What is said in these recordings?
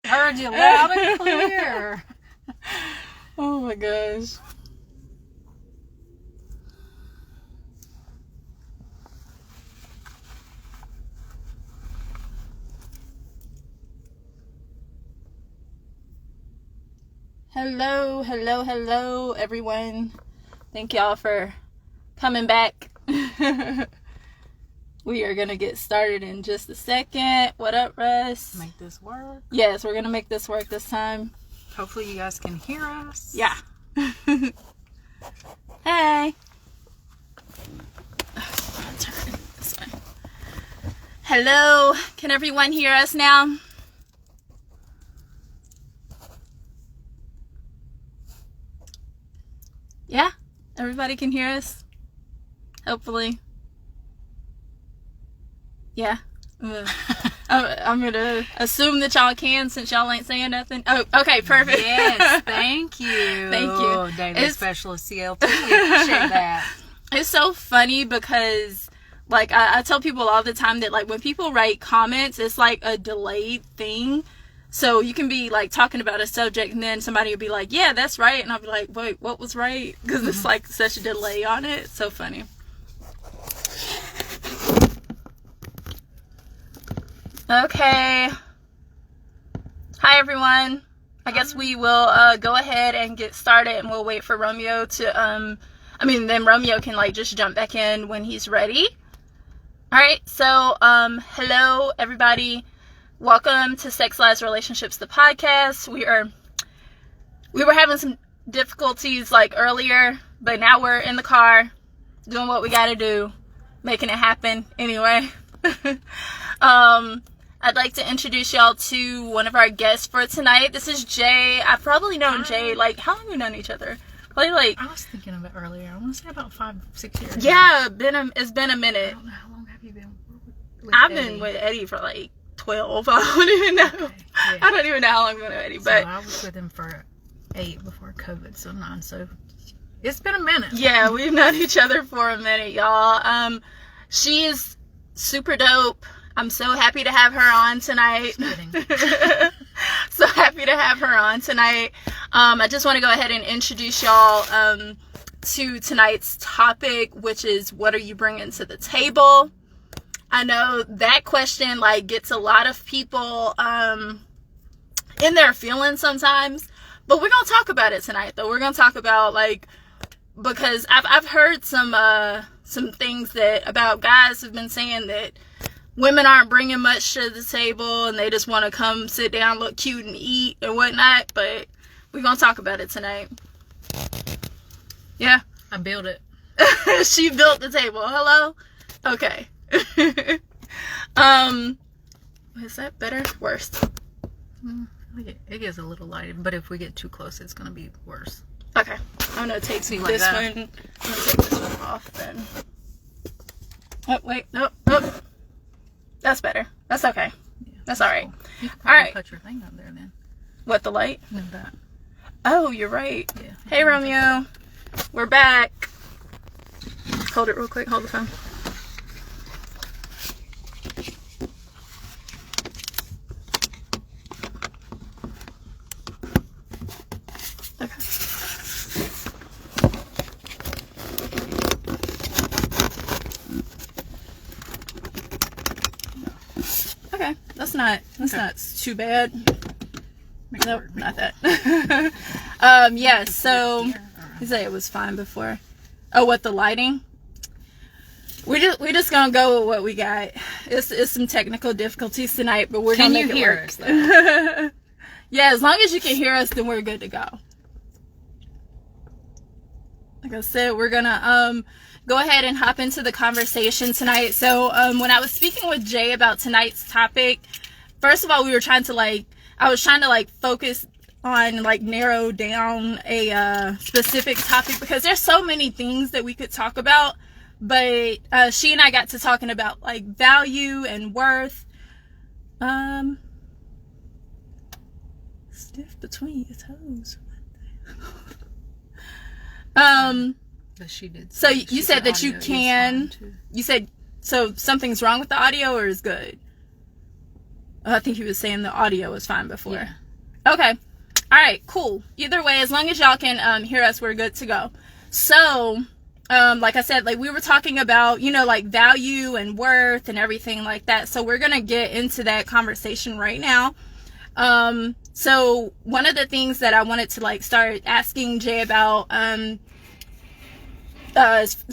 Heard you loud and clear. Oh my gosh. Hello, everyone. Thank y'all for coming back. We are going to get started in just a second. What up, Russ? Make this work. Yes, we're going to make this work this time. Hopefully you guys can hear us. Yeah. Hey. Turn this way. Hello. Can everyone hear us now? Yeah? Everybody can hear us? Hopefully. Yeah. I'm going to assume that y'all can since y'all ain't saying nothing. Oh, okay, perfect. Yes, thank you. Thank you. Data Specialist CLT. Appreciate that. It's so funny because, like, I tell people all the time that, like, when people write comments, it's like a delayed thing. So you can be, like, talking about a subject and then somebody will be like, yeah, that's right. And I'll be like, wait, what was right? Because it's, like, such a delay on it. It's so funny. Okay. Hi, everyone. I guess we will go ahead and get started, and we'll wait for Romeo to, then Romeo can, like, just jump back in when he's ready. All right. So, hello, everybody. Welcome to Sex, Lies, Relationships, the podcast. We were having some difficulties, like, earlier, but now we're in the car doing what we got to do, making it happen anyway. I'd like to introduce y'all to one of our guests for tonight. This is Jay. I've probably known Jay, like, how long have we known each other? Probably, like... I was thinking of it earlier. I want to say about 5-6 years. Yeah, it's been a minute. I don't know. How long have you been with I've Eddie? been with Eddie for, like, 12. I don't even know. Okay, yeah. I don't even know how long I've been with Eddie, but... So I was with him for 8 before COVID, so 9. So it's been a minute. Yeah, we've known each other for a minute, y'all. She is super dope. I'm so happy to have her on tonight. So happy to have her on tonight. I just want to go ahead and introduce y'all to tonight's topic, which is, what are you bringing to the table? I know that question, like, gets a lot of people in their feelings sometimes, but we're gonna talk about it tonight, though. We're gonna talk about, like, because I've heard some things that about guys have been saying that women aren't bringing much to the table and they just want to come sit down, look cute, and eat and whatnot. But we're going to talk about it tonight. Yeah. I built it. She built the table. Hello? Okay. Is that better? Worse? It gets a little lighter, but if we get too close, it's going to be worse. Okay. I'm going to take this one. I'm going to take this one off then. Oh, wait. Nope. That's better. That's okay. Yeah, that's all right. Cool. You can all right. Put your thing up there then. What, the light? No, that. Oh, you're right. Yeah. Hey, Romeo. We're back. Hold it real quick. Hold the phone. Okay. Okay, that's not too bad. Nope, not that. Yeah, so you say it was fine before. Oh, what, the lighting? We just gonna go with what we got. It's some technical difficulties tonight, but we're gonna make it work. Can you hear us? Yeah, as long as you can hear us, then we're good to go. Like I said, we're gonna go ahead and hop into the conversation tonight. So when I was speaking with Jay about tonight's topic, first of all, I was trying to focus on, like, narrow down a specific topic, because there's so many things that we could talk about. But she and I got to talking about, like, value and worth. Stiff between your toes. But she did. So you said that you can. You said, so something's wrong with the audio, or is good? I think he was saying the audio was fine before. Yeah. Okay. All right, cool. Either way, as long as y'all can hear us, we're good to go. So, like I said, like we were talking about, you know, like value and worth and everything like that. So we're going to get into that conversation right now. So one of the things that I wanted to like start asking Jay about,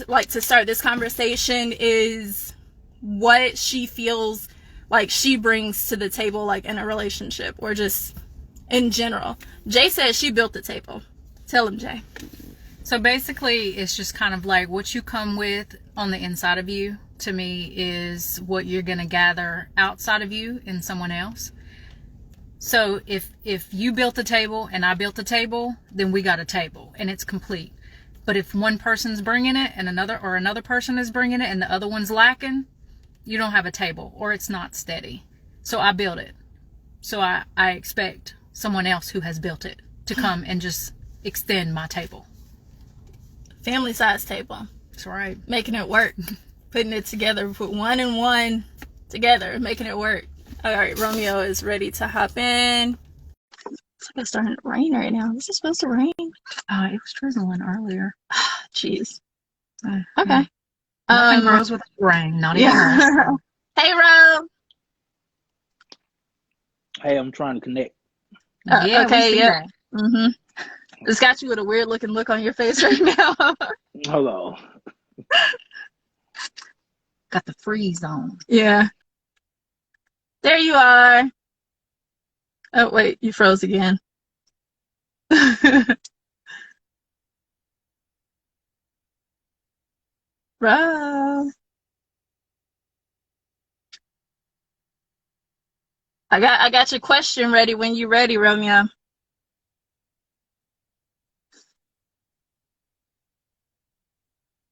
like to start this conversation is what she feels like she brings to the table, like in a relationship or just in general. Jay says she built the table. Tell him, Jay. So basically, it's just kind of like what you come with on the inside of you, to me, is what you're going to gather outside of you in someone else. So if you built the table and I built the table, then we got a table and it's complete. But if one person's bringing it and another person is bringing it and the other one's lacking, you don't have a table or it's not steady. So I built it. So I expect someone else who has built it to come and just extend my table. Family size table. That's right. Making it work. Putting it together. Put one and one together. Making it work. All right, Romeo is ready to hop in. It's like it's starting to rain right now. Is it supposed to rain? It was drizzling earlier. Jeez. Okay. Nothing grows with rain. Not even us. Hey, Ro. Hey, I'm trying to connect. Yeah, okay, yeah. Mm-hmm. It's got you with a weird looking look on your face right now. Hello. Got the freeze on. Yeah. There you are. Oh, wait, you froze again. Ro. I got your question ready when you're ready, Romeo.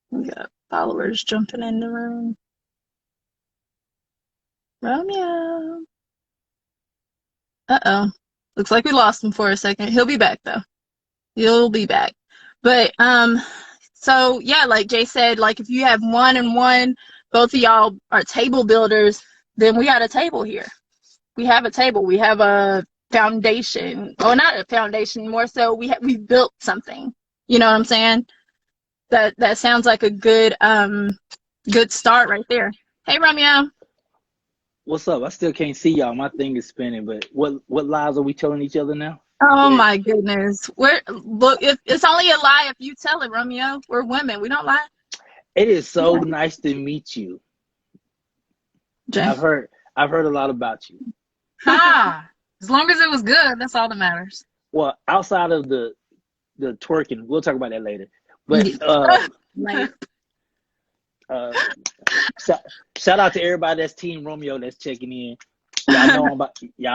We got followers jumping in the room. Romeo. Uh-oh. Looks like we lost him for a second. He'll be back though. He'll be back. But so yeah, like Jay said, like if you have one and one, both of y'all are table builders, then we got a table here. We have a table. We have a foundation. Oh, not a foundation, more so we built something. You know what I'm saying? That sounds like a good good start right there. Hey, Romeo. What's up? I still can't see y'all. My thing is spinning, but what lies are we telling each other now? Oh my goodness. Look, it's only a lie if you tell it, Romeo. We're women. We don't lie. It is so nice to meet you. Jay. I've heard a lot about you. As long as it was good, that's all that matters. Well, outside of the twerking, we'll talk about that later. But shout out to everybody that's Team Romeo that's checking in. Y'all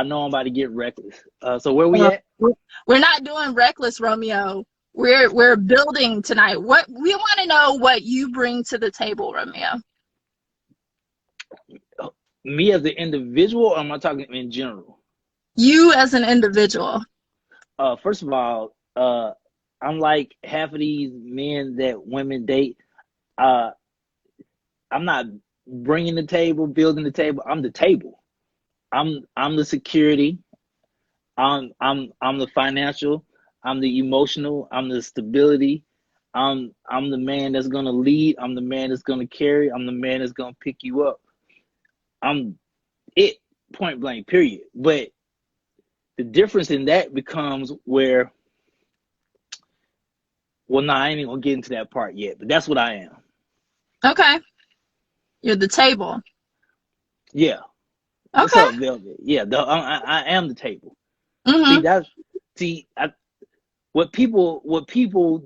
know I'm about to get reckless. So where we at? We're not doing reckless, Romeo. We're building tonight. What we want to know what you bring to the table, Romeo. Me as an individual, or am I talking in general? You as an individual. First of all, I'm like half of these men that women date. I'm not bringing the table, building the table. I'm the table. I'm the security. I'm the financial. I'm the emotional. I'm the stability. I'm the man that's gonna lead. I'm the man that's gonna carry. I'm the man that's gonna pick you up. I'm it, point blank, period. But the difference in that becomes where, well, no, I ain't even gonna get into that part yet, but that's what I am. Okay. You're the table. Yeah. Okay. What's up, Velvet? Yeah, I am the table. Mm-hmm. What people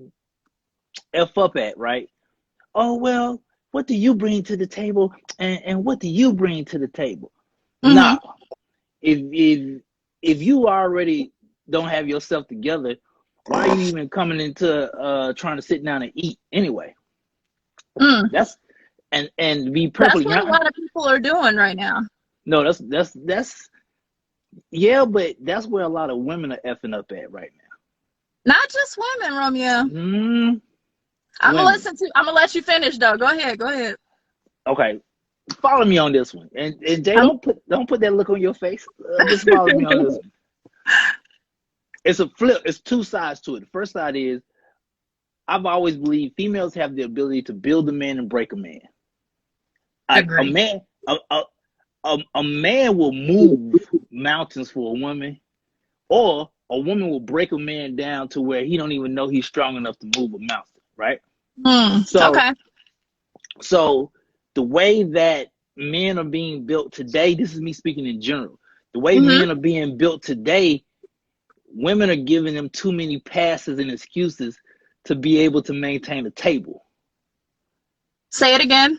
F up at, right? Oh, well, what do you bring to the table? And what do you bring to the table? Mm-hmm. Nah. If you already don't have yourself together, why are you even coming into trying to sit down and eat anyway? That's and to be perfectly honest, a lot of people are doing right now. No, that's yeah, but that's where a lot of women are effing up at right now. Not just women, Romeo. Mm-hmm. I'm gonna let you finish though. Go ahead. Okay. follow me on this one. And Jay, Um, don't put that look on your face. Just follow me on this one. It's a flip. It's two sides to it. The first side is I've always believed females have the ability to build a man and break a man. Like Agree. a man will move mountains for a woman, or a woman will break a man down to where he don't even know he's strong enough to move a mountain, right? So, okay. so the way that men are being built today, this is me speaking in general. The way Mm-hmm. men are being built today, women are giving them too many passes and excuses to be able to maintain a table. Say it again.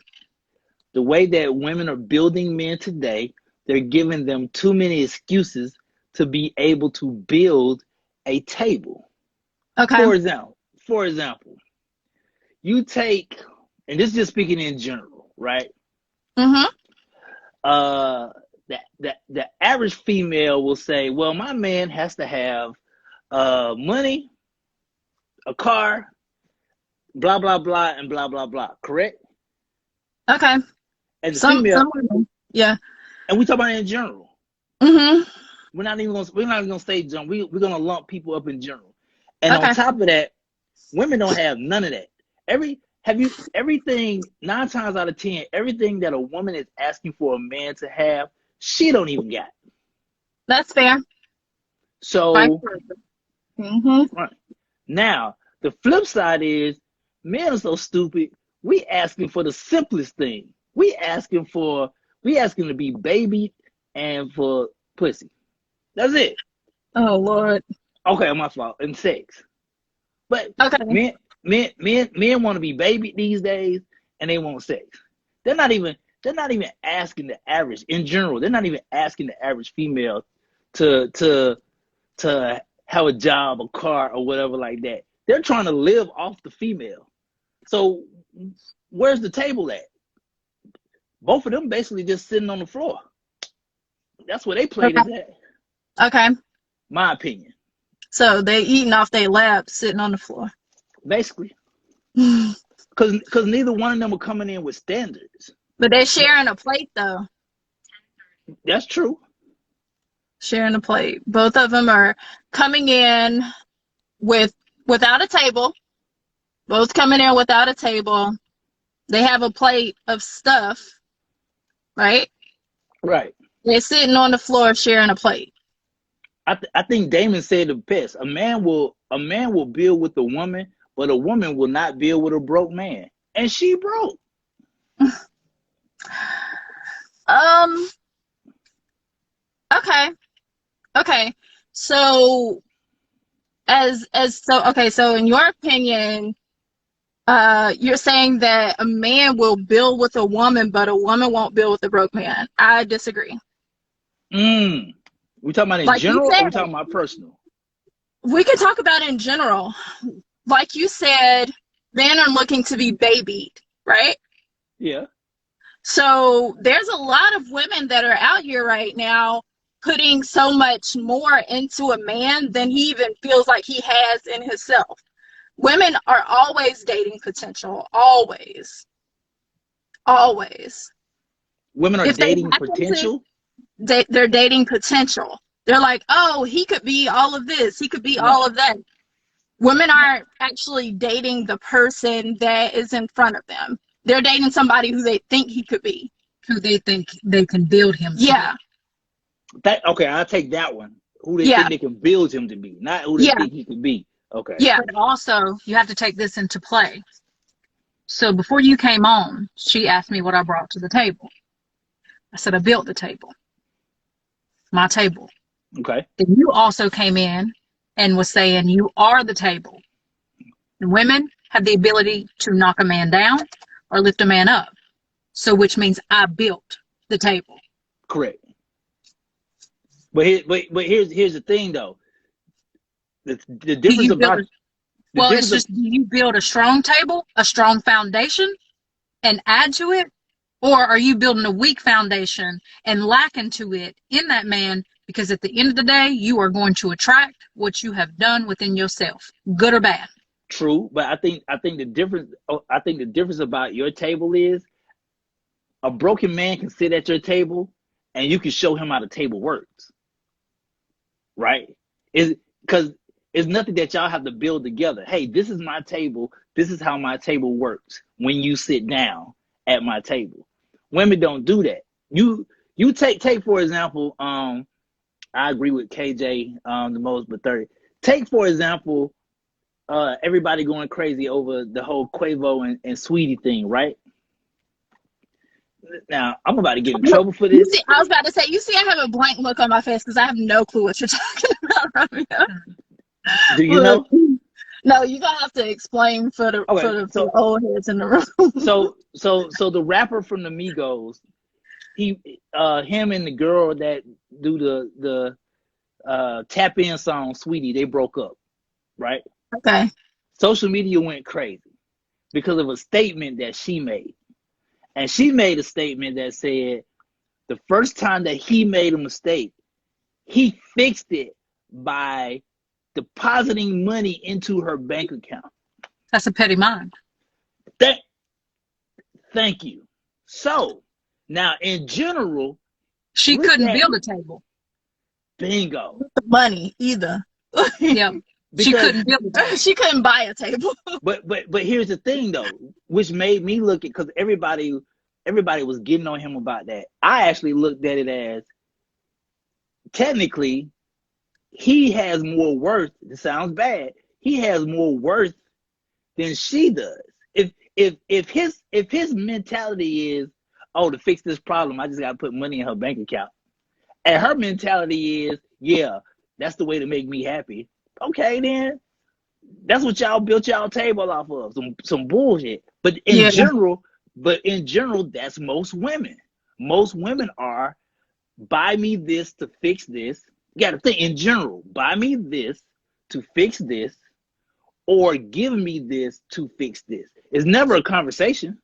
The way that women are building men today, they're giving them too many excuses to be able to build a table. Okay. For example, you take, and this is just speaking in general, right? Mm-hmm. The average female will say, well, my man has to have money, a car, blah, blah, blah, and blah, blah, blah. Correct? Okay. And the Some female, women. Yeah. and we talk about it in general. Mm-hmm. We're not even gonna say general. We're gonna lump people up in general. And Okay. on top of that, women don't have none of that. Everything 9 times out of 10, everything that a woman is asking for a man to have, she don't even got. That's fair. So Mm-hmm. right. Now the flip side is men are so stupid. We asking for the simplest thing. We asking to be babied and for pussy. That's it. Oh Lord. Okay, my fault. And sex. But Okay. men want to be babied these days, and they want sex. They're not even asking the average in general. They're not even asking the average female to have a job, a car, or whatever like that. They're trying to live off the female. So where's the table at? Both of them basically just sitting on the floor. That's where they played Okay. is at. Okay. My opinion. So they eating off their lap, sitting on the floor. Basically. But Because neither one of them are coming in with standards. they're sharing a plate though. That's true. Sharing a plate. Both of them are coming in without a table. Both coming in without a table. They have a plate of stuff, right? Right. They're sitting on the floor sharing a plate. I think Damon said the best. A man will build with a woman, but a woman will not build with a broke man. And she broke. Okay. So so in your opinion, you're saying that a man will build with a woman, but a woman won't build with a broke man. I disagree. We talking about in Like you general, or said, we talking about personal? we can talk about it in general. Like you said, men are looking to be babied, right? Yeah. So there's a lot of women that are out here right now putting so much more into a man than he even feels like he has in himself. Women are always dating potential. Always. Women are If they dating happen potential. they're dating potential. They're like, oh, he could be all of this. He could be all of that. Women aren't actually dating the person that is in front of them. They're dating somebody who they think he could be. Who they think they can build him to Yeah. Okay, I'll take that one. Who they Yeah. think they can build him to be, not who they Yeah. think he could be. Okay. Yeah. But also, you have to take this into play. So before you came on, she asked me what I brought to the table. I said, I built the table. My table. Okay. Then you also came in and was saying you are the table. And women have the ability to knock a man down or lift a man up. So which means I built the table. Correct. But here's the thing though. The difference about do you build a strong table, a strong foundation, and add to it? Or are you building a weak foundation and lacking to it in that man? Because at the end of the day, you are going to attract what you have done within yourself, good or bad. True, but I think the difference about your table is A broken man can sit at your table and you can show him how the table works, right? Is because it's nothing that y'all have to build together. Hey, this is my table. This is how my table works when you sit down at my table. Women don't do that. You take for example, I agree with KJ the most, but 30. Take for example, everybody going crazy over the whole Quavo and Sweetie thing, right? Now I'm about to get in trouble for You this. see, I was about to say, you see, I have a blank look on my face because I have no clue what you're talking about, Romeo. Do you know? No, you're gonna have to explain for the for the old heads in the room. So the rapper from the Migos, him and the girl that do the tap in song Sweetie, they broke up, right? Okay. Social media went crazy because of a statement that she made. And she made a statement that said the first time that he made a mistake, he fixed it by depositing money into her bank account. That's a petty mind. Thank you. So now in general, she couldn't build a table. Bingo. The money either. Yeah. She couldn't build a table. She couldn't buy a table. But here's the thing though, which made me look at, because everybody was getting on him about that. I actually looked at it as technically he has more worth. It sounds bad. He has more worth than she does. If his mentality is, oh, to fix this problem, I just gotta put money in her bank account. And her mentality is, yeah, that's the way to make me happy. Okay, then that's what y'all built y'all table off of, some bullshit. But in general, that's most women. Most women are, buy me this to fix this. You gotta think in general, buy me this to fix this, or give me this to fix this. It's never a conversation.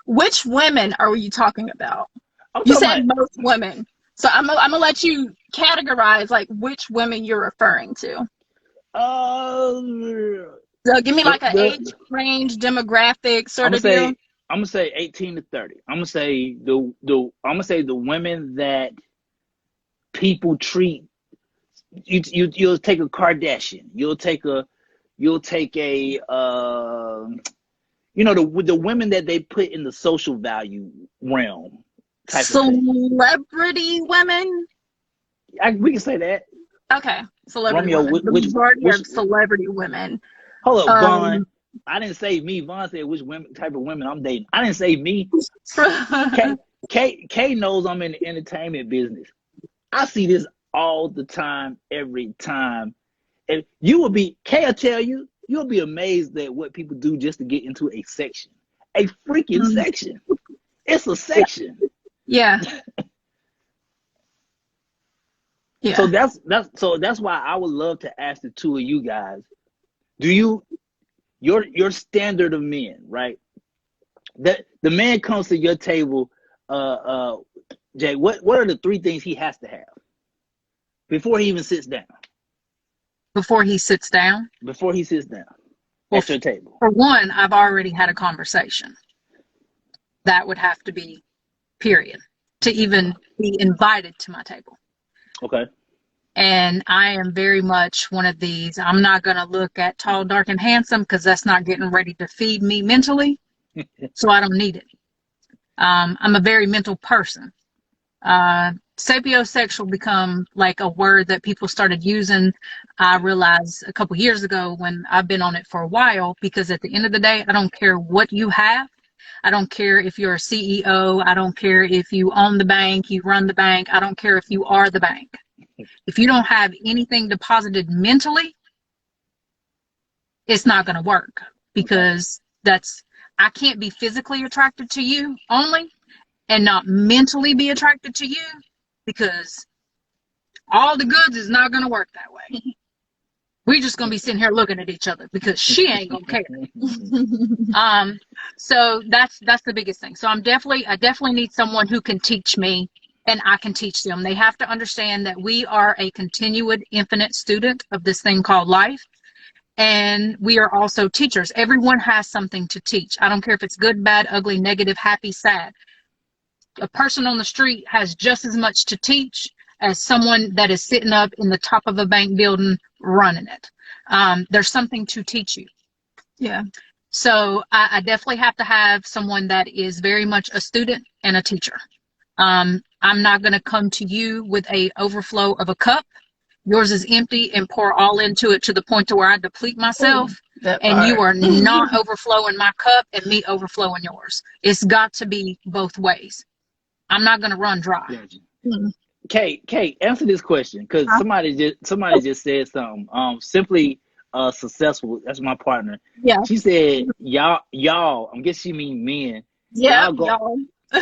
Which women are you talking about? You said most women. So I'm gonna let you categorize like which women you're referring to. So give me like an age range, demographic sort of deal. I'm gonna say 18 to 30. I'm gonna say the women that people treat. You'll take a Kardashian. You'll take a the women that they put in the social value realm. Celebrity women. We can say that. Okay, celebrity Romeo, women. The majority of celebrity women. Hold up, Vaughn. I didn't say me. Vaughn said which type of women I'm dating. I didn't say me. K knows I'm in the entertainment business. I see this all the time, every time. And you will be, K will tell you, you'll be amazed at what people do just to get into a section. A freaking section. It's a section. Yeah. Yeah. So that's why I would love to ask the two of you guys, your standard of men, right? That the man comes to your table, Jay, what are the three things he has to have before he even sits down? Before he sits down? Before he sits down at your table. For one, I've already had a conversation. That would have to be period to even be invited to my table. Okay. And I am very much one of these, I'm not going to look at tall, dark, and handsome because that's not getting ready to feed me mentally. So I don't need it. I'm a very mental person. Sapiosexual become like a word that people started using, I realized a couple years ago when I've been on it for a while, because at the end of the day, I don't care what you have. I don't care if you're a CEO. I don't care if you own the bank, you run the bank. I don't care if you are the bank. If you don't have anything deposited mentally, it's not going to work, because I can't be physically attracted to you only and not mentally be attracted to you, because all the goods is not going to work that way. We're just going to be sitting here looking at each other because she ain't going to care. So that's the biggest thing. So I definitely need someone who can teach me and I can teach them. They have to understand that we are a continued infinite student of this thing called life. And we are also teachers. Everyone has something to teach. I don't care if it's good, bad, ugly, negative, happy, sad. a person on the street has just as much to teach as someone that is sitting up in the top of a bank building running it. There's something to teach you. Yeah. So I definitely have to have someone that is very much a student and a teacher. I'm not going to come to you with a overflow of a cup. Yours is empty and pour all into it to the point to where I deplete myself. And you are not overflowing my cup and me overflowing yours. It's got to be both ways. I'm not going to run dry. Mm-hmm. Kate, answer this question, because somebody just said something. Simply successful. That's my partner. Yeah. She said, y'all. I guess she mean men. Yeah.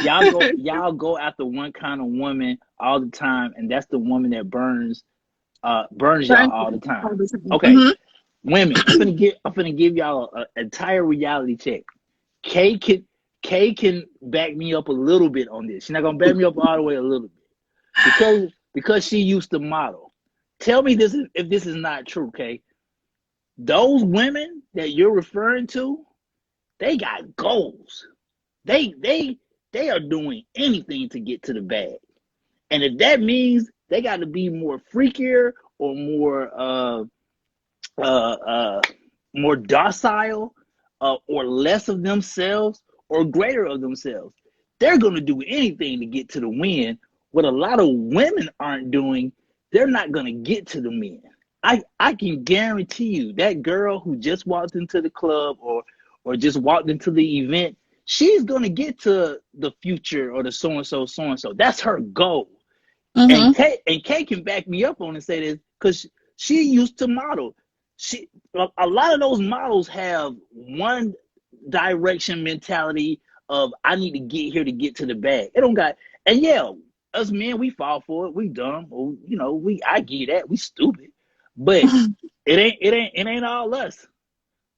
Y'all go after one kind of woman all the time, and that's the woman that burns y'all all the time. Okay. Mm-hmm. Women, I'm gonna give y'all an entire reality check. Kay can back me up a little bit on this. She's not gonna back me up all the way, a little bit, because she used to model. Tell me this if this is not true, Kay. Those women that you're referring to, they got goals. They are doing anything to get to the bag, and if that means they got to be more freakier or more docile, or less of themselves or greater of themselves, they're going to do anything to get to the win. What a lot of women aren't doing, they're not going to get to the win. I can guarantee you that girl who just walked into the club or just walked into the event, she's going to get to the future or the so-and-so. That's her goal. Mm-hmm. And Kay can back me up on and say this, because she used to model. A lot of those models have one direction mentality of, I need to get here to get to the bag. It don't got, and yeah, us men, we fall for it. We dumb, or I get that. We stupid, but it ain't all us.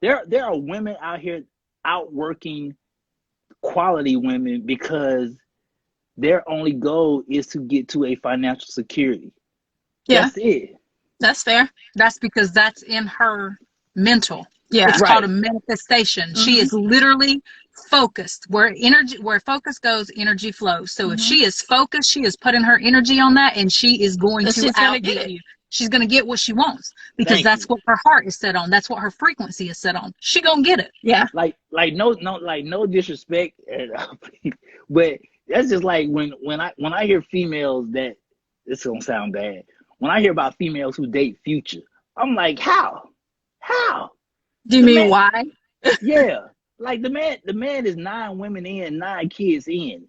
There are women out here outworking quality women because their only goal is to get to a financial security. Yeah. That's it. That's fair. That's because that's in her mental. Yeah. It's called a manifestation. Mm-hmm. She is literally focused. Where focus goes, energy flows. So if she is focused, she is putting her energy on that, and she is going to outget you. She's going to get what she wants, because that's what her heart is set on. That's what her frequency is set on. She going to get it. Yeah. Like no disrespect, but that's just like when I hear females that, this is gonna sound bad. When I hear about females who date Future, I'm like, how? Do you mean why? Yeah, like the man is 9 women in, 9 kids in,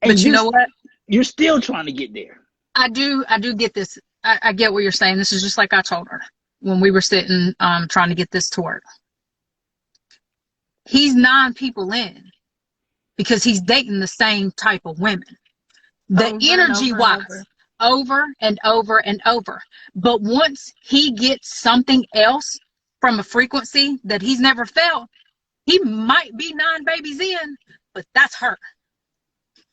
and but you know what? You're still trying to get there. I do get this. I get what you're saying. This is just like I told her when we were sitting trying to get this to work. He's 9 people in because he's dating the same type of women. The energy wise, over and over and over. But once he gets something else from a frequency that he's never felt, he might be 9 babies in, but that's her.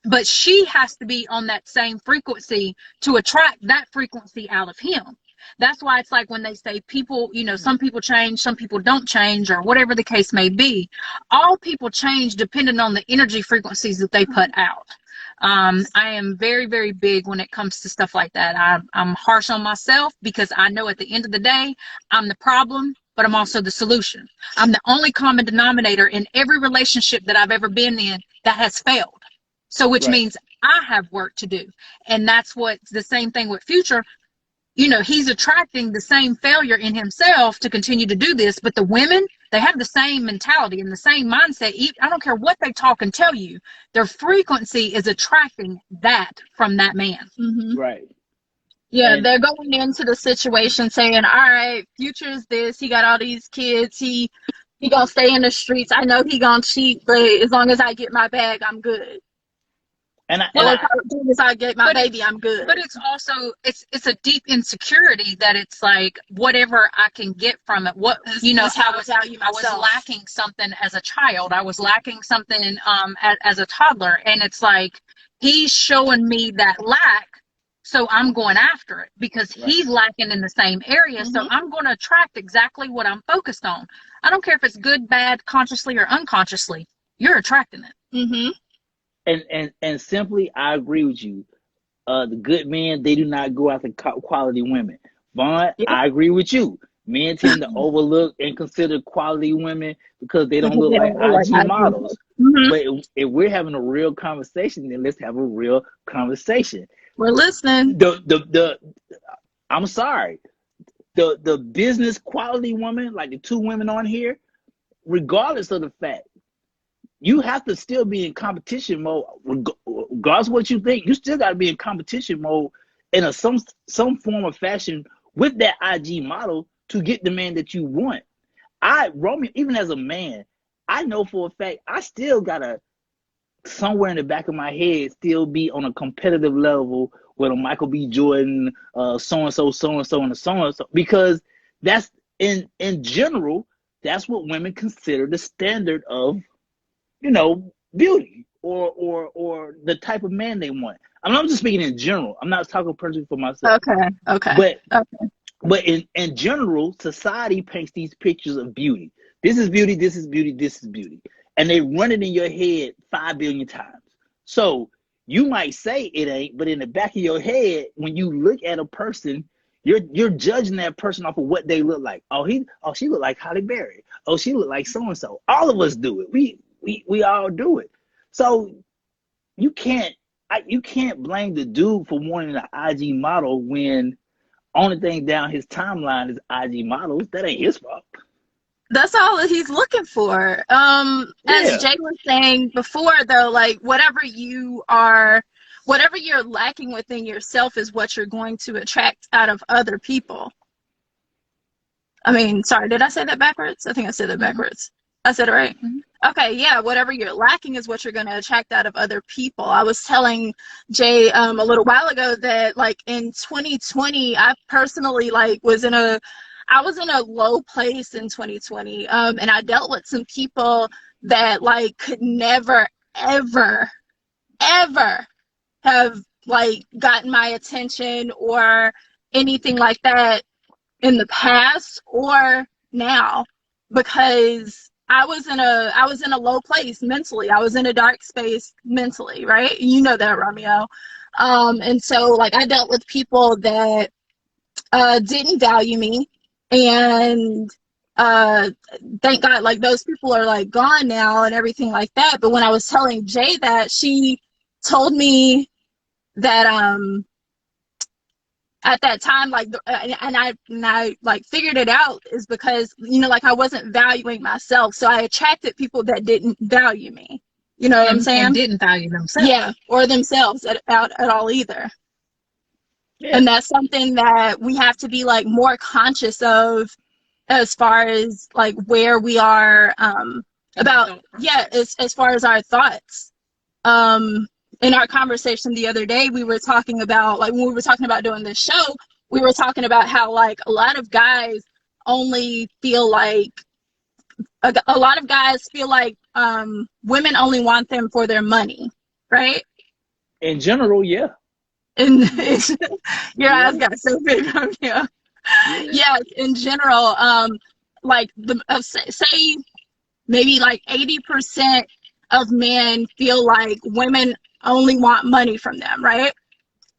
But she has to be on that same frequency to attract that frequency out of him. That's why it's like when they say people, some people change, some people don't change, or whatever the case may be. All people change depending on the energy frequencies that they put out. I am very, very big when it comes to stuff like that. I'm harsh on myself because I know at the end of the day, I'm the problem, but I'm also the solution. I'm the only common denominator in every relationship that I've ever been in that has failed. So which means I have work to do. And that's what's the same thing with Future. He's attracting the same failure in himself to continue to do this. But the women, they have the same mentality and the same mindset. I don't care what they talk and tell you. Their frequency is attracting that from that man. Mm-hmm. Right. Yeah, they're going into the situation saying, all right, Future's this. He got all these kids. He gonna stay in the streets. I know he gonna cheat, but as long as I get my bag, I'm good. As soon as I get my baby, I'm good. But it's also it's a deep insecurity that it's like whatever I can get from it. I was lacking something as a child. I was lacking something as a toddler, and it's like he's showing me that lack, so I'm going after it because he's lacking in the same area. Mm-hmm. So I'm going to attract exactly what I'm focused on. I don't care if it's good, bad, consciously or unconsciously. You're attracting it. Mm-hmm. And simply, I agree with you. The good men, they do not go after quality women. Vaughn, Yeah, I agree with you. Men tend to overlook and consider quality women because they don't because look they like don't look like IG IG. models. Mm-hmm. But if we're having a real conversation, then let's have a real conversation. We're listening. The I'm sorry. The business quality woman, like the two women on here, regardless of the fact, you have to still be in competition mode. Regardless of what you think, you still got to be in competition mode in some form of fashion with that IG model to get the man that you want. Roman, even as a man, I know for a fact I still gotta somewhere in the back of my head still be on a competitive level with a Michael B. Jordan, so and so, so and so, and so and so, because that's in general, that's what women consider the standard of, beauty or the type of man they want. I'm just speaking in general. I'm not talking personally for myself. Okay. Okay. But Okay. but in general, society paints these pictures of beauty. This is beauty, this is beauty, this is beauty. And they run it in your head 5 billion times. So you might say it ain't, but in the back of your head, when you look at a person, you're judging that person off of what they look like. She look like Halle Berry. Oh, she look like so and so. All of us do it. We all do it. So you can't you can't blame the dude for wanting an IG model when only thing down his timeline is IG models. That ain't his fault. That's all that he's looking for. As Yeah. Jay was saying before, though, like whatever you're lacking within yourself is what you're going to attract out of other people. I mean, sorry, did I say that backwards? I think I said that backwards. I said it right. Okay, yeah, whatever you're lacking is what you're going to attract out of other people. I was telling Jay a little while ago that like in 2020, I personally I was in a low place in 2020, and I dealt with some people that like could never, ever, ever have like gotten my attention or anything like that in the past or now, because I was in a low place mentally. I was in a dark space mentally, right? You know that, Romeo. And so like I dealt with people that didn't value me, and thank God like those people are like gone now and everything like that. But when I was telling Jay that, she told me that at that time, like, and I like figured it out is because, like I wasn't valuing myself. So I attracted people that didn't value me. You know what I'm saying? And didn't value themselves. Yeah, or themselves at all either. Yeah. And that's something that we have to be like more conscious of as far as like where we are about, yeah, as far as our thoughts. In our conversation the other day, we were talking about, like, when we were talking about doing this show, we were talking about how, like, a lot of guys feel like women only want them for their money, right? In general, yeah. And your eyes got so big on you. Yeah, in general, like say maybe like 80% of men feel like women only want money from them, right?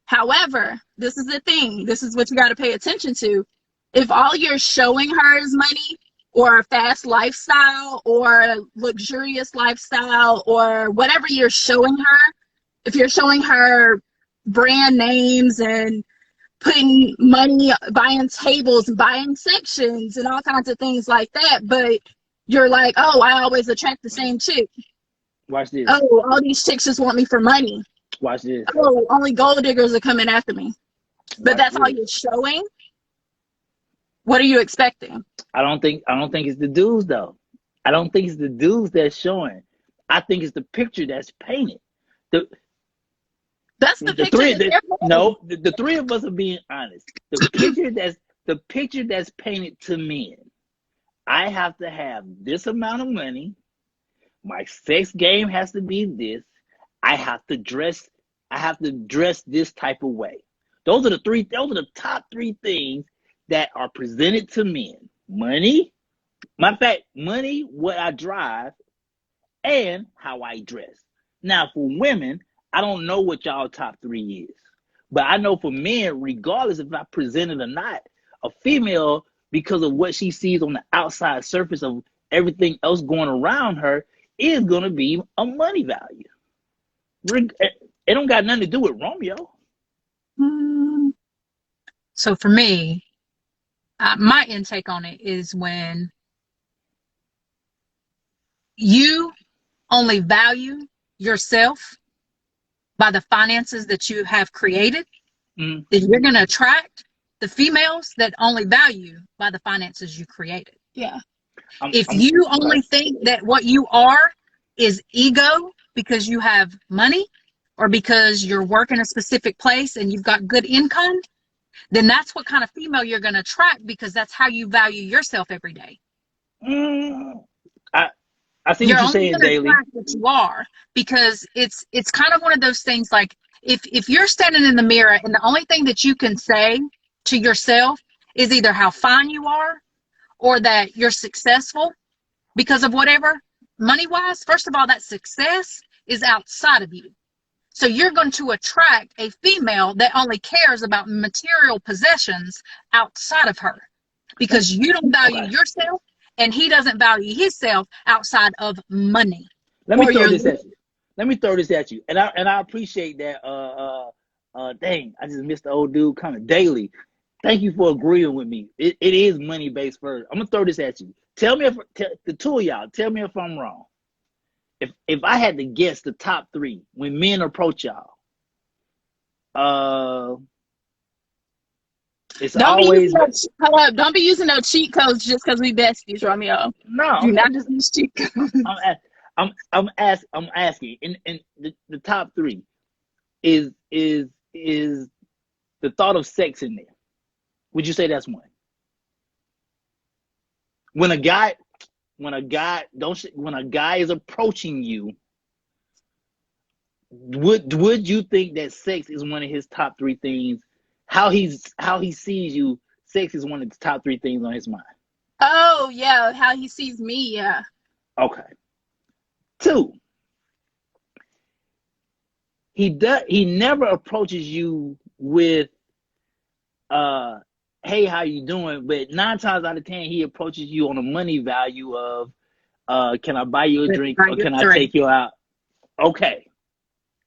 However, this is the thing. This is what you got to pay attention to. If all you're showing her is money or a fast lifestyle or a luxurious lifestyle or whatever you're showing her, if you're showing her brand names and putting money, buying tables, buying sections and all kinds of things like that, but you're like, oh, I always attract the same chick. Watch this. Oh, all these chicks just want me for money. Watch this. Oh, only gold diggers are coming after me. But Watch that's all this. you're showing. What are you expecting? I don't think it's the dudes though. I don't think it's the dudes that's showing. I think it's the picture that's painted. That's the picture. The three of us are being honest. The picture that's painted to men. I have to have this amount of money. My sex game has to be this. I have to dress this type of way. Those are the top three things that are presented to men. Money, matter of fact, money, what I drive, and how I dress. Now, for women, I don't know what y'all top three is, but I know for men, regardless if I presented or not, a female, because of what she sees on the outside surface of everything else going around her, is going to be a money value. It don't got nothing to do with Romeo. So for me, my intake on it is when you only value yourself by the finances that you have created, Mm. then you're going to attract the females that only value by the finances you created. Yeah. If you only think that what you are is ego because you have money or because you're working a specific place and you've got good income, then that's what kind of female you're going to attract, because that's how you value yourself every day. I see You're what you're only saying, going to Daily. attract what you are, because it's kind of one of those things like if you're standing in the mirror and the only thing that you can say to yourself is either how fine you are or that you're successful because of whatever, money wise, first of all, that success is outside of you. So you're going to attract a female that only cares about material possessions outside of her, because you don't value yourself and he doesn't value himself outside of money. Let me throw this at you. Let me throw this at you. And I appreciate that. Dang, I just missed the old dude coming. Daily. Thank you for agreeing with me. It is money based first. I'm gonna throw this at you. Tell me if the two of y'all, tell me if I'm wrong. If I had to guess the top three when men approach y'all, it's Don't always don't be using no cheat codes just because we besties, Romeo. no. Do not just use cheat codes. I'm asking. In the top three is the thought of sex in there. Would you say that's one? When a guy is approaching you, would you think that sex is one of his top three things? How he sees you, sex is one of the top three things on his mind. Oh yeah, how he sees me, yeah. Okay. Two, he never approaches you with hey, how you doing? But 9 times out of 10, he approaches you on a money value of, can I buy you a drink or can I take you out? Okay.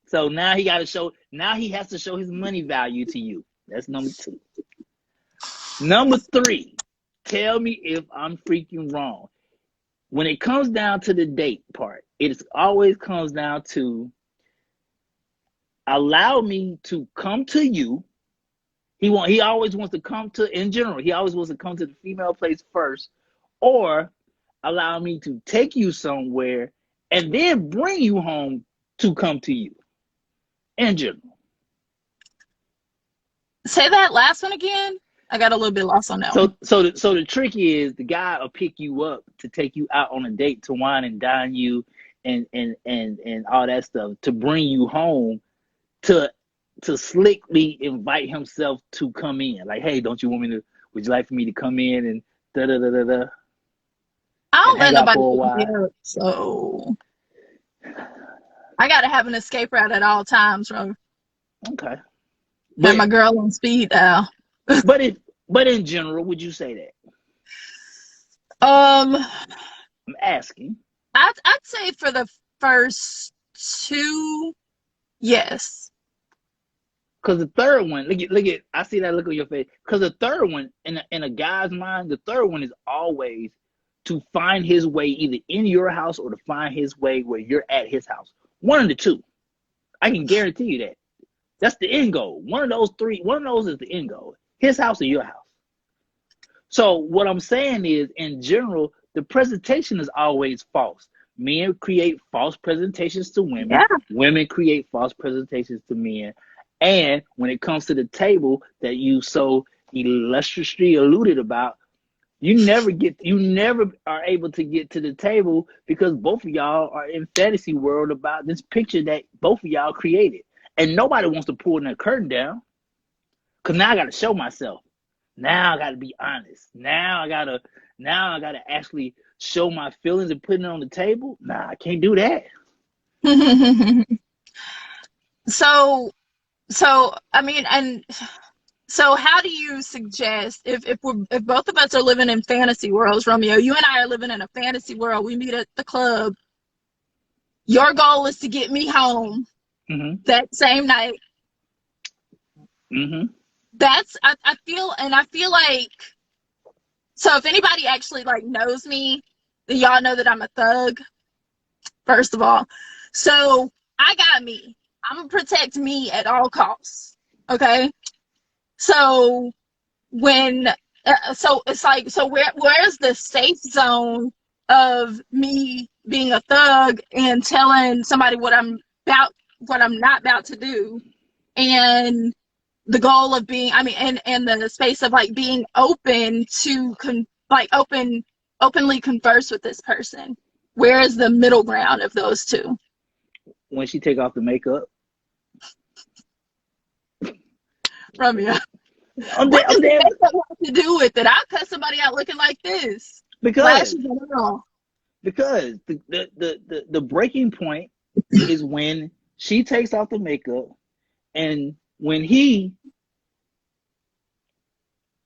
So now he has to show his money value to you. That's number 2. Number 3, tell me if I'm freaking wrong. When it comes down to the date part, it always comes down to allow me to come to you. He always wants to come to, in general, he always wants to come to the female place first, or allow me to take you somewhere and then bring you home to come to you, in general. Say that last one again. I got a little bit lost on that one. So the trick is the guy will pick you up to take you out on a date, to wine and dine you and all that stuff, to bring you home, to slickly invite himself to come in. Like, hey, would you like for me to come in and da da da da da? I don't let nobody pick me up, so I gotta have an escape route at all times, Ro. Okay. Have my girl on speed dial. but in general, would you say that? I'm asking. I'd say for the first 2, yes. Because the third one, look at, I see that look on your face. Because the third one, in a guy's mind, the third one is always to find his way either in your house or to find his way where you're at his house. One of the two. I can guarantee you that. That's the end goal. One of those is the end goal. His house or your house. So what I'm saying is, in general, the presentation is always false. Men create false presentations to women. Yeah. Women create false presentations to men. And when it comes to the table that you so illustriously alluded about, you never are able to get to the table because both of y'all are in fantasy world about this picture that both of y'all created. And nobody wants to pull that curtain down. Because now I got to show myself. Now I got to be honest. Now I got to actually show my feelings and put it on the table. Nah, I can't do that. So, I mean, and so how do you suggest if both of us are living in fantasy worlds, Romeo, you and I are living in a fantasy world, we meet at the club. Your goal is to get me home that same night. I feel like, so if anybody actually like knows me, then y'all know that I'm a thug, first of all. So I got me. I'm gonna protect me at all costs. Okay. So when so it's like, so where's the safe zone of me being a thug and telling somebody what I'm not about to do, and the goal of being, I mean, and the space of like being open to openly converse with this person. Where is the middle ground of those two? When she take off the makeup. Romeo, I'm what does there. makeup have to do with it? I'll cut somebody out looking like this. Because Lashes the breaking point is when she takes off the makeup, and when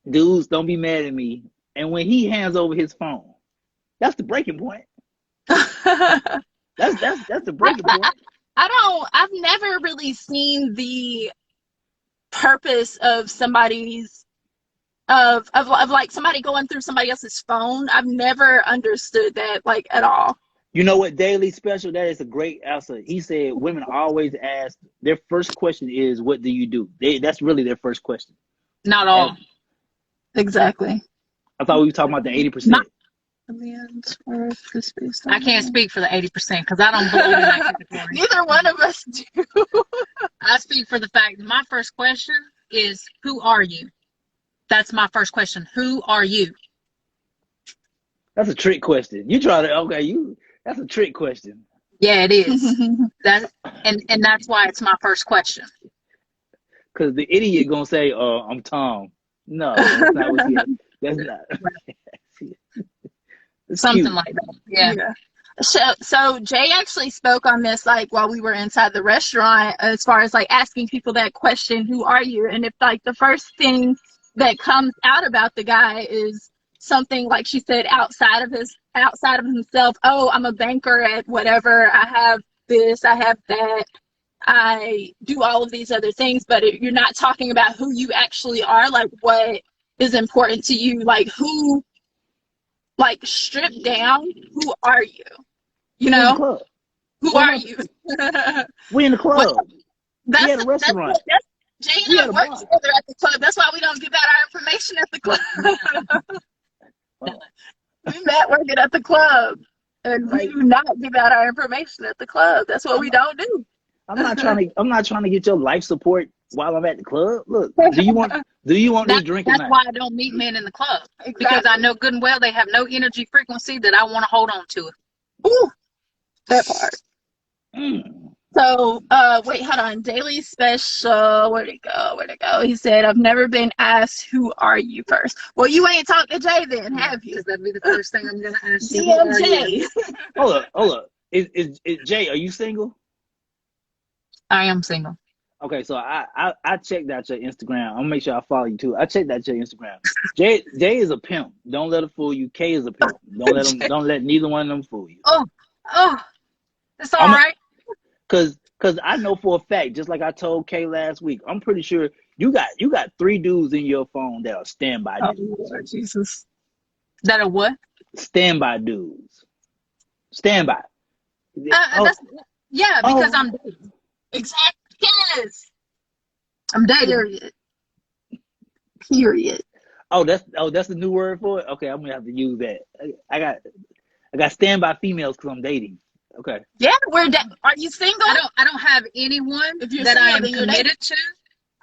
dudes, don't be mad at me, and when he hands over his phone, that's the breaking point. That's the breaking point. I've never really seen the purpose of somebody's of like somebody going through somebody else's phone. I've never understood that, like, at all. You know what, Daily Special, that is a great answer. He said women always ask, their first question is, what do you do? That's really their first question. Not all. Exactly. I thought we were talking about the 80%. I can't speak for the 80% because I don't believe in that category. Neither one of us do. I speak for the fact that my first question is, who are you? That's my first question. Who are you? That's a trick question. You try to, that's a trick question. Yeah, it is. And that's why it's my first question. Because the idiot gonna say, I'm Tom. No, that's not what he is. That's not. Something cute. like that. Yeah. So Jay actually spoke on this, like, while we were inside the restaurant, as far as like asking people that question, who are you? And if like the first thing that comes out about the guy is something, like she said, outside of himself. Oh, I'm a banker at whatever. I have this, I have that, I do all of these other things, but you're not talking about who you actually are, like what is important to you, like who, like stripped down, who are you? You know? Who are you? We in the club. We at a restaurant. Jay and I work together at the club. That's why we don't give out our information at the club. We met working at the club, and we do not give out our information at the club. That's what we don't do. I'm not trying to get your life support while I'm at the club. Look, do you want this drink? That's why I don't meet men in the club. Exactly. Because I know good and well they have no energy frequency that I want to hold on to. Ooh, that part. So, wait, hold on. Daily Special, where'd it go? He said, I've never been asked, who are you first? Well, you ain't talked to Jay then, have you? Because that'd be the first thing I'm going to ask you. DMJ. Hold up. Is Jay, are you single? I am single. Okay, so I checked out your Instagram. I'm gonna make sure I follow you too. I checked out your Instagram. Jay is a pimp. Don't let it fool you. K is a pimp. Don't let neither one of them fool you. Oh, it's all right. Cause I know for a fact, just like I told Kay last week, I'm pretty sure you got 3 dudes in your phone that are standby dudes. Lord Jesus. That are what? Standby dudes. Standby. Because I'm dating. Exactly. Yes. I'm dating. Period. That's the new word for it. Okay, I'm gonna have to use that. I got standby females because I'm dating. Okay. Yeah, are you single? I don't have anyone that I am committed to.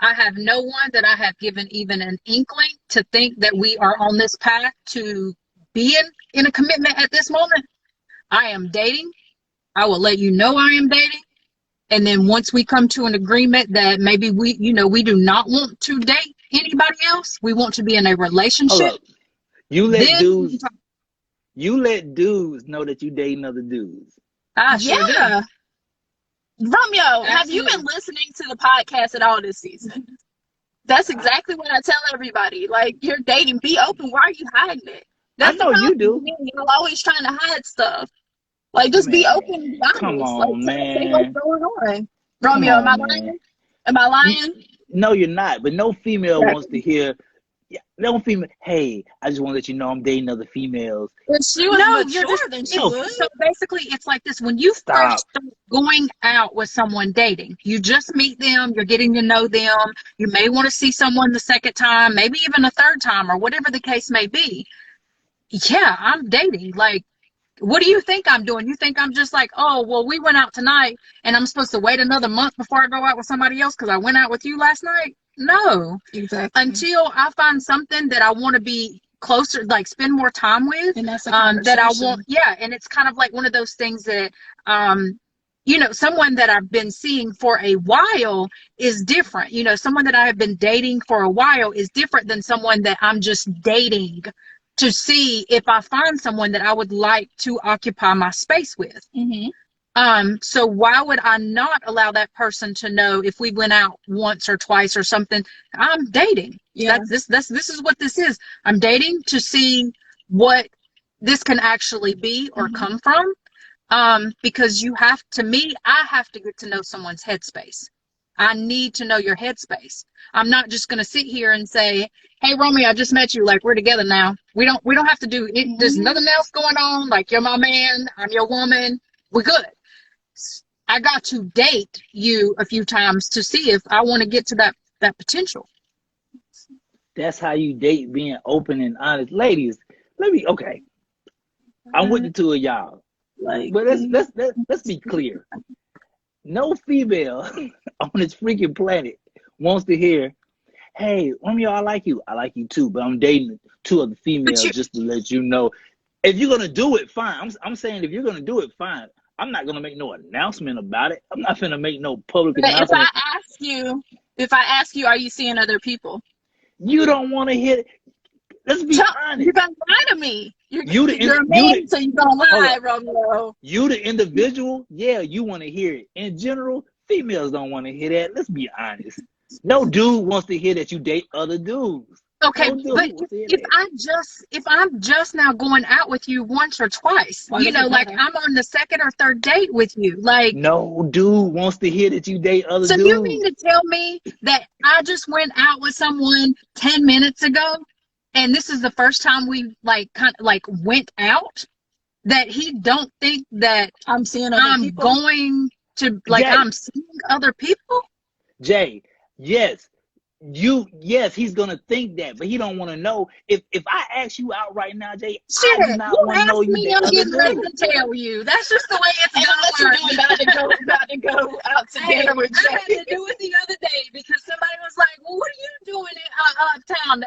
I have no one that I have given even an inkling to think that we are on this path to be in a commitment at this moment. I am dating. I will let you know I am dating. And then once we come to an agreement that maybe we do not want to date anybody else, we want to be in a relationship. You let dudes know that you dating other dudes. I sure do. Romeo, have you been listening to the podcast at all this season? That's exactly what I tell everybody. Like, you're dating, be open. Why are you hiding it? I That's the know you problem do. with me. You're always trying to hide stuff. Like, just be Man, open and be honest. come Like, on, say what's man. going on. Come Romeo, am I on, man. lying? Am I lying? No, you're not. But no female Right. wants to hear. Yeah, no female. Hey, I just want to let you know I'm dating other females. If she was No, mature, you're just then she No. would. so basically it's like this. When you Stop. first start going out with someone dating, you just meet them, you're getting to know them, you may want to see someone the second time, maybe even a third time, or whatever the case may be. Yeah, I'm dating. Like, what do you think I'm doing? You think I'm just like, oh, well, we went out tonight and I'm supposed to wait another month before I go out with somebody else because I went out with you last night? No. Exactly. Until I find something that I want to be closer, like spend more time with, And that's a that I conversation. want. Yeah, and it's kind of like one of those things that, someone that I've been seeing for a while is different. Someone that I have been dating for a while is different than someone that I'm just dating to see if I find someone that I would like to occupy my space with. Mm-hmm. So why would I not allow that person to know if we went out once or twice or something? I'm dating. Yeah. This is what this is. I'm dating to see what this can actually be or come from. Because I have to get to know someone's headspace. I need to know your headspace. I'm not just going to sit here and say, hey, Romeo, I just met you. Like, we're together now. We don't have to do it. There's nothing else going on. Like, you're my man. I'm your woman. We're good. I got to date you a few times to see if I want to get to that potential. That's how you date, being open and honest. Ladies, okay. I'm with the two of y'all. Like, But let's be clear. No female on this freaking planet wants to hear, hey, Romeo, I like you. I like you too, but I'm dating two other females just to let you know. If you're gonna do it, fine. I'm saying if you're gonna do it, fine. I'm not gonna make no announcement about it. I'm not gonna make no public announcement. If I ask you, are you seeing other people? You don't want to hear it. Let's be honest. You're gonna lie to me. You're a man, so you're gonna lie, Romeo. You the individual, yeah, you want to hear it. In general, females don't want to hear that. Let's be honest. No dude wants to hear that you date other dudes. Okay, but if I'm just now going out with you once or twice, like I'm on the second or third date with you, like no dude wants to hear that you date other dudes. So you mean to tell me that I just went out with someone 10 minutes ago, and this is the first time we went out, that he don't think that I'm seeing other people? Going to I'm seeing other people? Jay, yes. He's gonna think that, but he don't want to know. If I ask you out right now, Jay, sure, I do not want to know you. I'm getting ready to tell you. That's just the way it's going. About to go out to dinner with Jay. I had to do it the other day because somebody was like, "Well, what are you doing uptown?"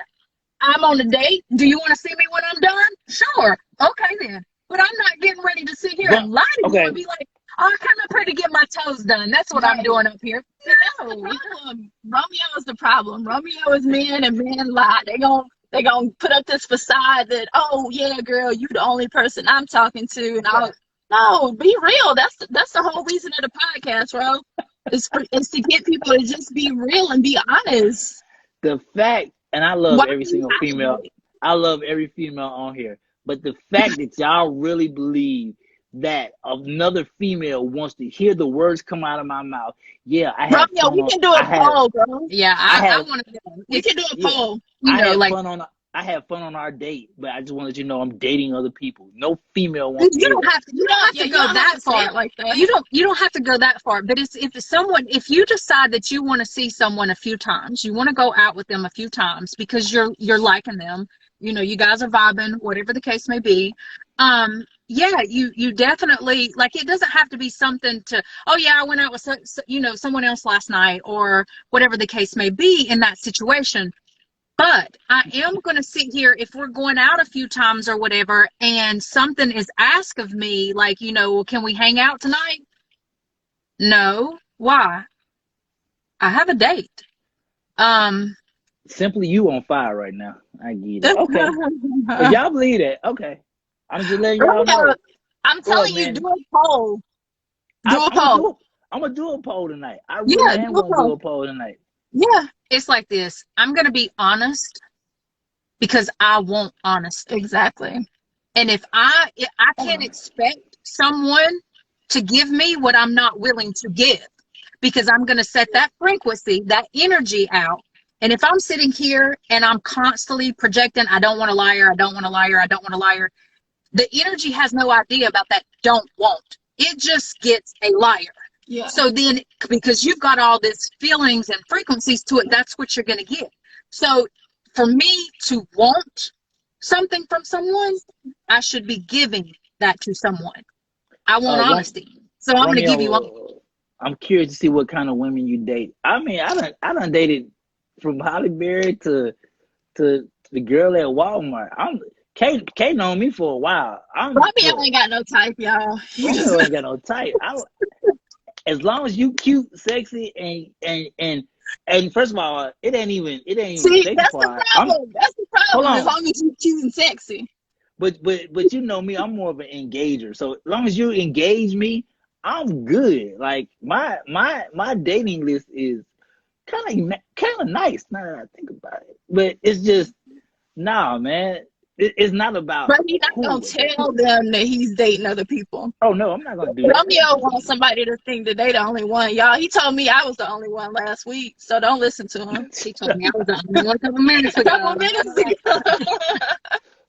I'm on a date. Do you want to see me when I'm done? Sure. Okay then. But I'm not getting ready to sit here and lie to you and be like, oh, I come up here to get my toes done. That's what I'm doing up here. No. That's the problem. Romeo is the problem. Romeo is men and men lie. They gonna put up this facade that, oh yeah, girl, you the only person I'm talking to, and no, be real. That's the whole reason of the podcast, bro. It's to get people to just be real and be honest. The fact, and I love every single female. I love every female on here. But the fact that y'all really believe that another female wants to hear the words come out of my mouth, yeah, I have. Romeo, we can do a poll, bro. Yeah, I want to. We can do a poll. I have fun on our date, but I just want to let you know I'm dating other people. No female wants. You don't have to go that far like that. You don't have to go that far. But if you decide that you want to see someone a few times, you want to go out with them a few times because you're liking them. You guys are vibing, whatever the case may be. Yeah, you definitely, it doesn't have to be something to, oh yeah, I went out with someone else last night or whatever the case may be in that situation. But I am going to sit here, if we're going out a few times or whatever, and something is asked of me, can we hang out tonight? No. Why? I have a date. Simply, you on fire right now. I get it. Okay. If y'all believe that, okay. I'm just letting y'all know. I'm telling you, do a poll. Do a poll. I'm gonna do a poll tonight. I really Yeah, am no gonna do problem. a poll tonight. Yeah, It's like this. I'm going to be honest because I want honesty. exactly. And if I can't expect someone to give me what I'm not willing to give, because I'm going to set that frequency, that energy out. And if I'm sitting here and I'm constantly projecting, I don't want a liar, I don't want a liar, I don't want a liar, the energy has no idea about that don't want. It just gets a liar. Yeah. So then, because you've got all these feelings and frequencies to it, that's what you're going to get. So for me to want something from someone, I should be giving that to someone. I want honesty. So I'm going to give you honesty. Romeo, I'm curious to see what kind of women you date. I mean, I done dated from Holly Berry to the girl at Walmart. Kay known me for a while. Romeo ain't got no type, y'all. Romeo ain't got no type. As long as you cute, sexy, and first of all, it ain't even See, sexy that's the part. problem. That's the Hold problem. on. As long as you cute and sexy. But you know me, I'm more of an engager. So as long as you engage me, I'm good. Like my dating list is kind of nice now that I think about it. But it's just nah, man. It's not about. But he's not gonna tell them that he's dating other people. Oh no, I'm not gonna do that. Romeo wants somebody to think that they the only one. Y'all, he told me I was the only one last week, so don't listen to him. He told me I was the only one a couple minutes A ago. couple minutes ago.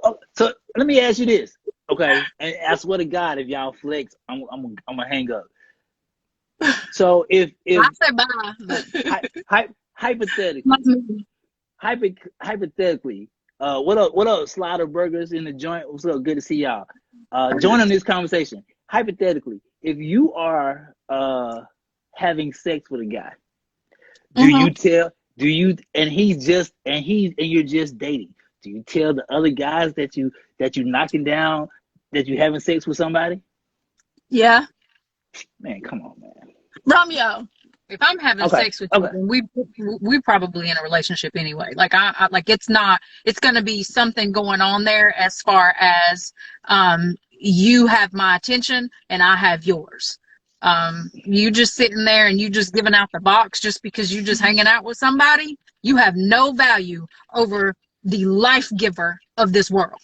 Oh, so let me ask you this, okay? And I swear to God, if y'all flex, I'm gonna hang up. So if I say bye, but hypothetically, what up, Slider Burgers in the joint? What's up? Good to see y'all. Join in this conversation. Hypothetically, if you are having sex with a guy, and you're just dating, do you tell the other guys that you knocking down, that you having sex with somebody? Yeah. Man, come on, man. Romeo. if I'm having sex with you, then we probably in a relationship anyway. Like I like it's going to be something going on there as far as you have my attention and I have yours. You just sitting there and you just giving out the box just because you just hanging out with somebody, you have no value over the life giver of this world.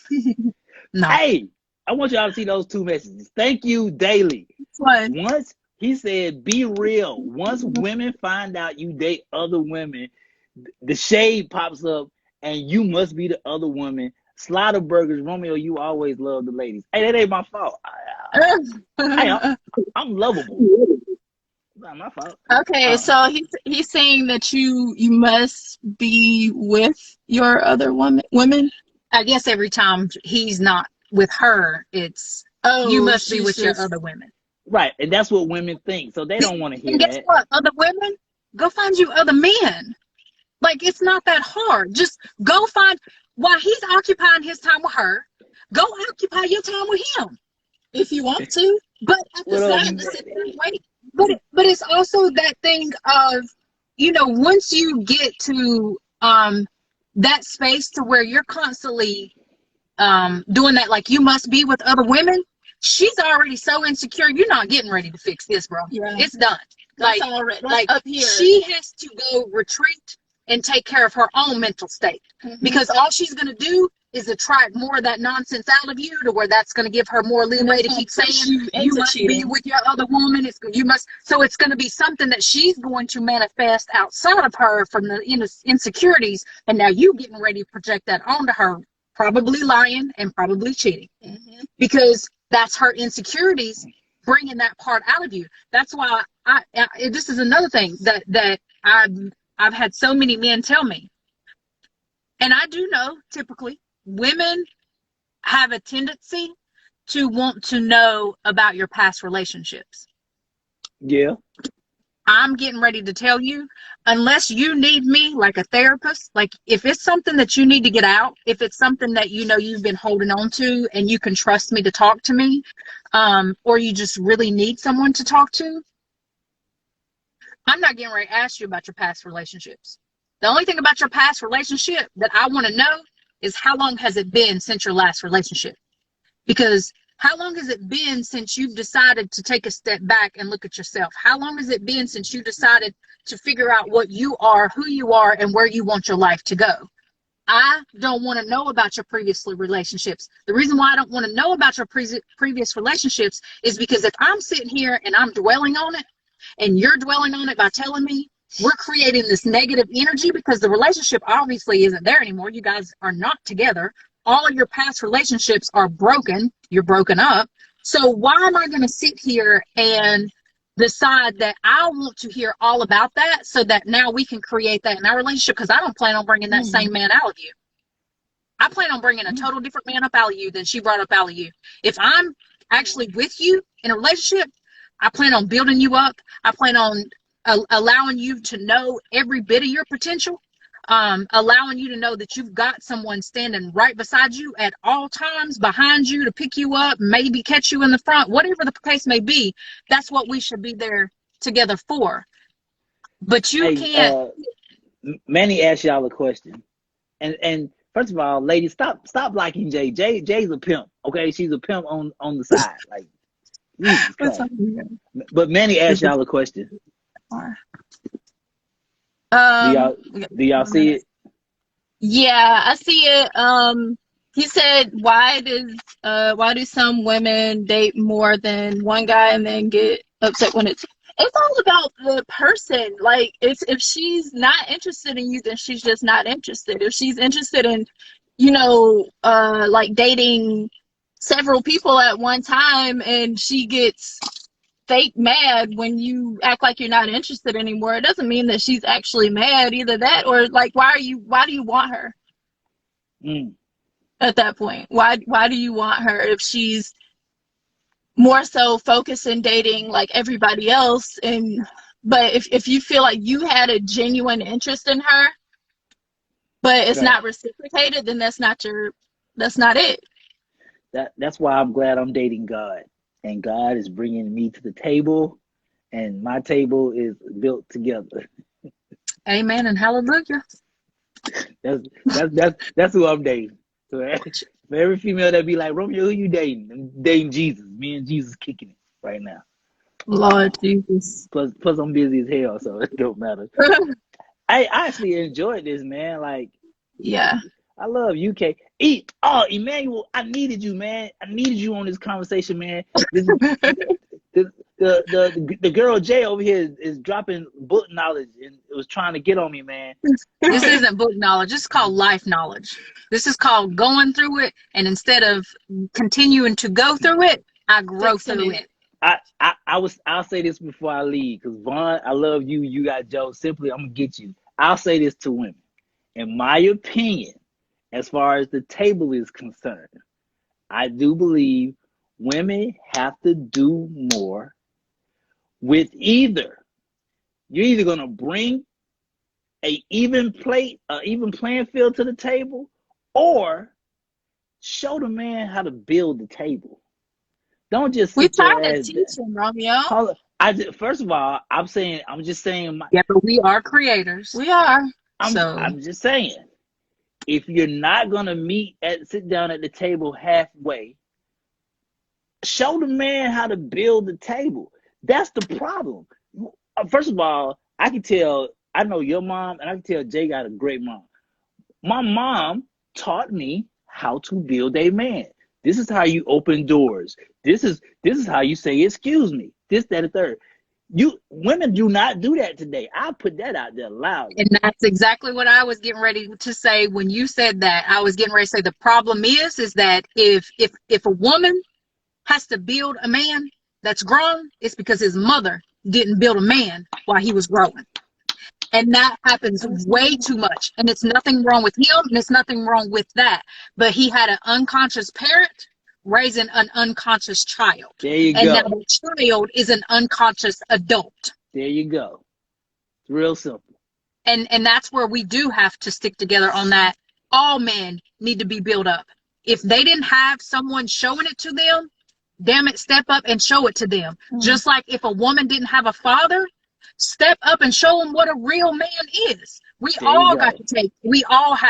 No. Hey, I want y'all to see those two messages. Thank you, Daily. Once he said, be real. Once women find out you date other women, the shade pops up and you must be the other woman. Slider Burgers, Romeo, you always love the ladies. Hey, that ain't my fault. I'm lovable. Not my fault. Okay, so he's saying that you must be with your other women. I guess every time he's not with her, it's you must be with your other women. Right, and that's what women think. So they don't want to hear that. Guess what? Other women, go find you other men. Like, it's not that hard. Just go find, while he's occupying his time with her, go occupy your time with him if you want to. But at the same way, but it's also that thing of, you know, once you get to that space to where you're constantly doing that, like you must be with other women, she's already so insecure. You're not getting ready to fix this, bro. Yeah. It's done. Like up here. She has to go retreat and take care of her own mental state, because all she's going to do is attract more of that nonsense out of you, to where that's going to give her more leeway to keep saying you must be with your other woman. So it's going to be something that she's going to manifest outside of her from the insecurities, and now you getting ready to project that onto her, probably lying and probably cheating, because that's her insecurities bringing that part out of you. That's why this is another thing that I've had so many men tell me, and I do know typically women have a tendency to want to know about your past relationships. Yeah. I'm getting ready to tell you, unless you need me like a therapist, like if it's something that you need to get out, if it's something that you know you've been holding on to and you can trust me to talk to me, or you just really need someone to talk to, I'm not getting ready to ask you about your past relationships. The only thing about your past relationship that I want to know is how long has it been since your last relationship? Because How long has it been since you've decided to take a step back and look at yourself? How long has it been since you decided to figure out what you are, who you are, and where you want your life to go? I don't want to know about your previous relationships. The reason why I don't want to know about your previous relationships is because if I'm sitting here and I'm dwelling on it, and you're dwelling on it by telling me, we're creating this negative energy because the relationship obviously isn't there anymore. You guys are not together. All of your past relationships are broken. You're broken up. So why am I going to sit here and decide that I want to hear all about that so that now we can create that in our relationship? Because I don't plan on bringing that same man out of you. I plan on bringing a total different man up out of you than she brought up out of you. If I'm actually with you in a relationship, I plan on building you up. I plan on allowing you to know every bit of your potential. Allowing you to know that you've got someone standing right beside you at all times, behind you to pick you up, maybe catch you in the front, whatever the case may be. That's what we should be there together for. But you can't. Manny asked y'all a question, and first of all, ladies, stop liking Jay. Jay's a pimp. Okay, she's a pimp on the side. Like, but Manny asked y'all a question. Do y'all see it? Yeah, I see it. He said, why do some women date more than one guy and then get upset when it's all about the person. Like, if she's not interested in you, then she's just not interested. If she's interested in, like dating several people at one time and she gets fake mad when you act like you're not interested anymore, it doesn't mean that she's actually mad. Either that or like, why do you want her at that point? Why do you want her if she's more so focused in dating like everybody else? But if you feel like you had a genuine interest in her but it's not reciprocated, then that's not it. That's why I'm glad I'm dating God. And God is bringing me to the table, and my table is built together. Amen and hallelujah. That's who I'm dating. So for every female that be like, Romeo, who you dating? I'm dating Jesus. Me and Jesus kicking it right now. Lord Jesus. Plus I'm busy as hell, so it don't matter. I actually enjoyed this, man. Like, yeah. I love UK. Emmanuel, I needed you, man. I needed you on this conversation, man. The girl Jay over here is dropping book knowledge and it was trying to get on me, man. This isn't book knowledge. This is called life knowledge. This is called going through it, and instead of continuing to go through it, I grow through it. I'll say this before I leave, because Vaughn, I love you. You got Joe. Simply, I'm gonna get you. I'll say this to women. In my opinion, as far as the table is concerned, I do believe women have to do more with you're either going to bring an even playing field to the table, or show the man how to build the table. Don't just we try to teach him, Romeo. First of all, I'm just saying. Yeah, but we are creators. We are. I'm just saying. If you're not gonna sit down at the table halfway, show the man how to build the table. That's the problem. First of all, I know your mom, and I can tell Jay got a great mom. My mom taught me how to build a man. This is how you open doors. This is how you say excuse me. This, that, and third. Women do not do that today. I'll put that out there loud. And that's exactly what I was getting ready to say when you said that. I was getting ready to say the problem is that if a woman has to build a man that's grown, it's because his mother didn't build a man while he was growing. And that happens way too much. And it's nothing wrong with him, and it's nothing wrong with that. But he had an unconscious parent raising an unconscious child. There you go. And now the child is an unconscious adult. There you go. It's real simple. And that's where we do have to stick together on that. All men need to be built up. If they didn't have someone showing it to them, damn it, step up and show it to them. Mm-hmm. Just like if a woman didn't have a father, step up and show them what a real man is. We all have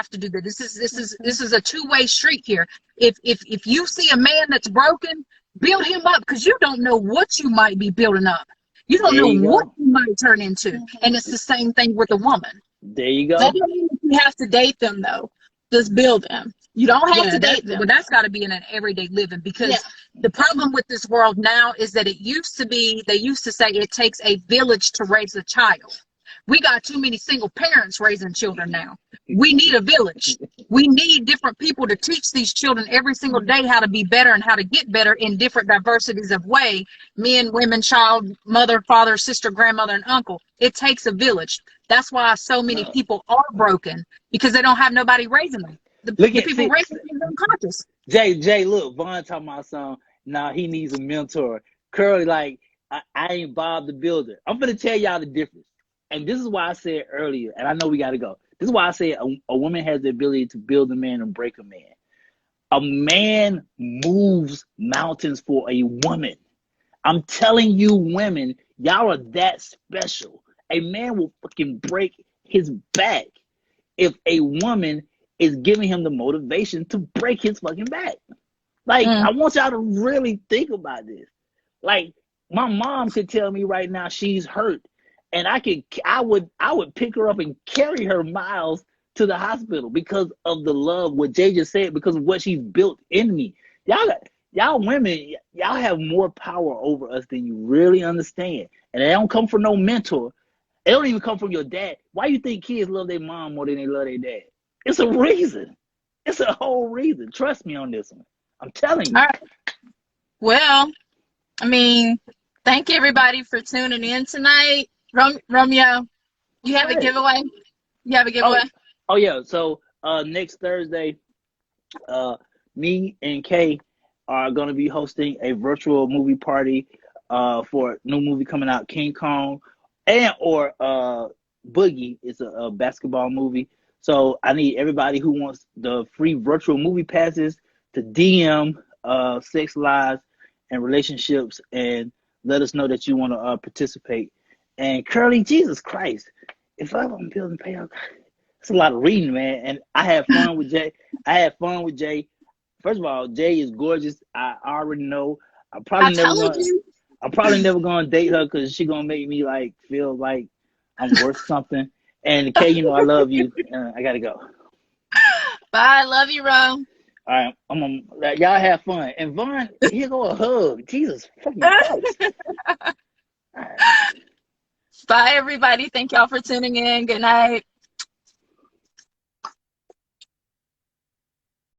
to do that. This is a two-way street here. If you see a man that's broken, Build him up, because you don't know what you might be building up. You don't There know you what go. you might turn into. And it's the same thing with a woman. There you That go. doesn't mean that you have to date them though. Just build them. You don't have to date them. But that's got to be in an everyday living, because Yeah. the problem with this world now is that it used to be, they used to say it takes a village to raise a child. We got too many single parents raising children now. We need a village. We need different people to teach these children every single day how to be better and how to get better in different diversities of way. Men, women, child, mother, father, sister, grandmother, and uncle. It takes a village. That's why so many No. people are broken, because they don't have nobody raising them. Look The at people see raising them are unconscious. Jay, look, Vaughn talking about something. Nah, he needs a mentor. Curly, like, I ain't Bob the Builder. I'm gonna tell y'all the difference. And this is why I said earlier, and I know we gotta go. This is why I said a woman has the ability to build a man and break a man. A man moves mountains for a woman. I'm telling you, women, y'all are that special. A man will fucking break his back if a woman is giving him the motivation to break his fucking back. Like, I want y'all to really think about this. Like, my mom could tell me right now she's hurt, and I would pick her up and carry her miles to the hospital because of the love, what Jay just said, because of what she's built in me. Y'all women, y'all have more power over us than you really understand. And it don't come from no mentor. It don't even come from your dad. Why you think kids love their mom more than they love their dad? It's a reason. It's a whole reason. Trust me on this one. I'm telling you. All right. Well, I mean, thank everybody for tuning in tonight. Romeo, you have a giveaway? You have a giveaway? Oh yeah. So next Thursday, me and Kay are gonna be hosting a virtual movie party for a new movie coming out, King Kong, and or Boogie. It's a basketball movie. So I need everybody who wants the free virtual movie passes to DM Sex Lives and Relationships and let us know that you want to participate. And Curly, Jesus Christ, if I don't build and pay out, it's a lot of reading, man. And I had fun with Jay. First of all, Jay is gorgeous. I already know. I I'm told you. probably never gonna date her because she's gonna make me like feel like I'm worth something. And Kay, you know I love you. I gotta go. Bye. Love you, Ro. All right, y'all have fun. And Vaughn, here go a hug. Jesus fucking Christ. All right. Bye, everybody. Thank y'all for tuning in. Good night.